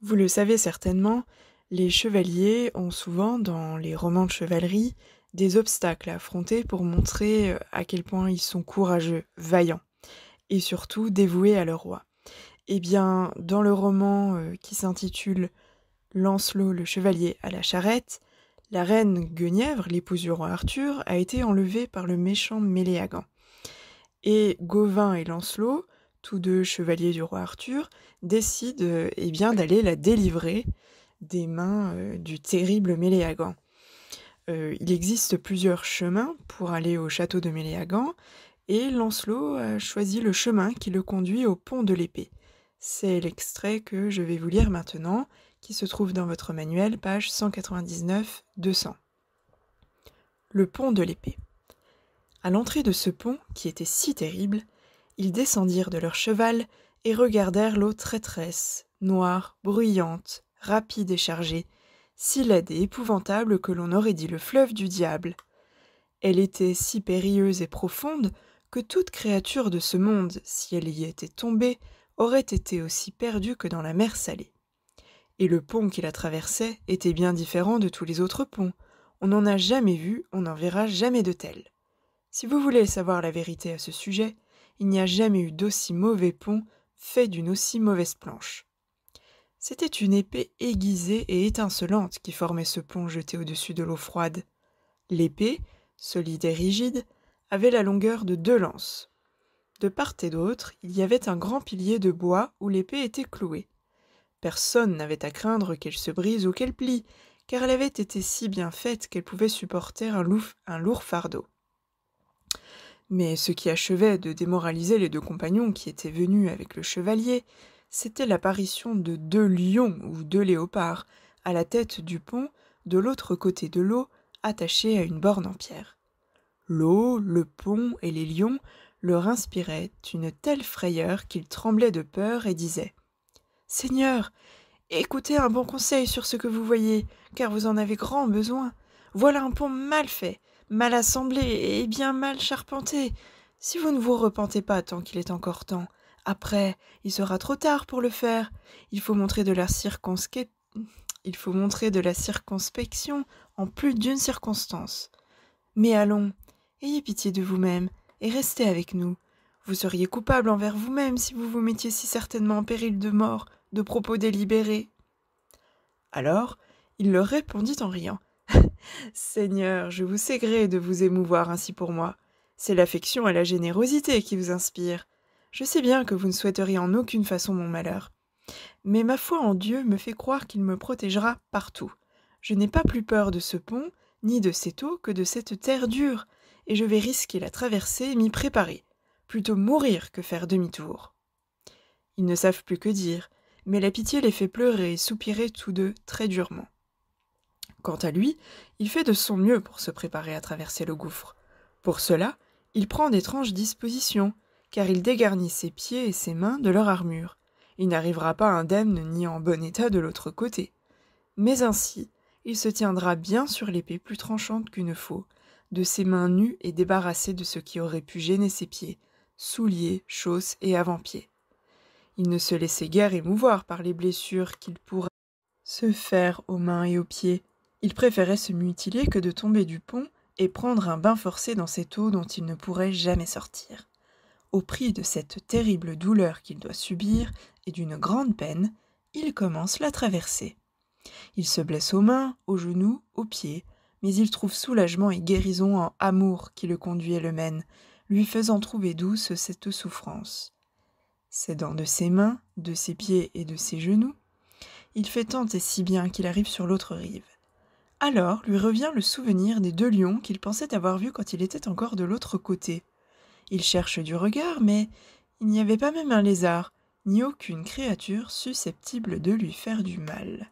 Vous le savez certainement, les chevaliers ont souvent, dans les romans de chevalerie, des obstacles à affronter pour montrer à quel point ils sont courageux, vaillants et surtout dévoués à leur roi. Eh bien, dans le roman qui s'intitule Lancelot le chevalier à la charrette, la reine Guenièvre, l'épouse du roi Arthur, a été enlevée par le méchant Méléagant. Et Gauvin et Lancelot, tous deux chevaliers du roi Arthur, décident eh bien, d'aller la délivrer des mains du terrible Méléagant. Il existe plusieurs chemins pour aller au château de Méléagant, et Lancelot a choisi le chemin qui le conduit au pont de l'épée. C'est l'extrait que je vais vous lire maintenant, qui se trouve dans votre manuel, page 199-200. Le pont de l'épée. À l'entrée de ce pont, qui était si terrible, ils descendirent de leur cheval et regardèrent l'eau traîtresse, noire, bruyante, rapide et chargée, si laide et épouvantable que l'on aurait dit le fleuve du diable. Elle était si périlleuse et profonde que toute créature de ce monde, si elle y était tombée, aurait été aussi perdue que dans la mer salée. Et le pont qui la traversait était bien différent de tous les autres ponts. On n'en a jamais vu, on n'en verra jamais de tel. Si vous voulez savoir la vérité à ce sujet, il n'y a jamais eu d'aussi mauvais pont fait d'une aussi mauvaise planche. C'était une épée aiguisée et étincelante qui formait ce pont jeté au-dessus de l'eau froide. L'épée, solide et rigide, avait la longueur de 2 lances. De part et d'autre, il y avait un grand pilier de bois où l'épée était clouée. Personne n'avait à craindre qu'elle se brise ou qu'elle plie, car elle avait été si bien faite qu'elle pouvait supporter un lourd fardeau. Mais ce qui achevait de démoraliser les 2 compagnons qui étaient venus avec le chevalier, c'était l'apparition de 2 lions ou 2 léopards, à la tête du pont, de l'autre côté de l'eau, attachés à une borne en pierre. L'eau, le pont et les lions leur inspiraient une telle frayeur qu'ils tremblaient de peur et disaient « Seigneur, écoutez un bon conseil sur ce que vous voyez, car vous en avez grand besoin. Voilà un pont mal fait, mal assemblé et bien mal charpenté. Si vous ne vous repentez pas tant qu'il est encore temps, après, il sera trop tard pour le faire. Il faut montrer de la circonspection en plus d'une circonstance. Mais allons, ayez pitié de vous-même et restez avec nous. Vous seriez coupable envers vous-même si vous vous mettiez si certainement en péril de mort de propos délibérés. » Alors, il leur répondit en riant. « Seigneur, je vous sais gré de vous émouvoir ainsi pour moi. C'est l'affection et la générosité qui vous inspirent. Je sais bien que vous ne souhaiteriez en aucune façon mon malheur. Mais ma foi en Dieu me fait croire qu'il me protégera partout. Je n'ai pas plus peur de ce pont, ni de cette eau que de cette terre dure, et je vais risquer la traversée et m'y préparer. Plutôt mourir que faire demi-tour. » Ils ne savent plus que dire, mais la pitié les fait pleurer et soupirer tous deux très durement. Quant à lui, il fait de son mieux pour se préparer à traverser le gouffre. Pour cela, il prend d'étranges dispositions, car il dégarnit ses pieds et ses mains de leur armure. Il n'arrivera pas indemne ni en bon état de l'autre côté. Mais ainsi, il se tiendra bien sur l'épée plus tranchante qu'une faux, de ses mains nues et débarrassées de ce qui aurait pu gêner ses pieds, souliers, chausses et avant-pieds. Il ne se laissait guère émouvoir par les blessures qu'il pourrait se faire aux mains et aux pieds. Il préférait se mutiler que de tomber du pont et prendre un bain forcé dans cette eau dont il ne pourrait jamais sortir. Au prix de cette terrible douleur qu'il doit subir et d'une grande peine, il commence la traversée. Il se blesse aux mains, aux genoux, aux pieds, mais il trouve soulagement et guérison en amour qui le conduit et le mène, lui faisant trouver douce cette souffrance. S'aidant de ses mains, de ses pieds et de ses genoux, il fait tant et si bien qu'il arrive sur l'autre rive. Alors lui revient le souvenir des 2 lions qu'il pensait avoir vus quand il était encore de l'autre côté. Il cherche du regard, mais il n'y avait pas même un lézard, ni aucune créature susceptible de lui faire du mal.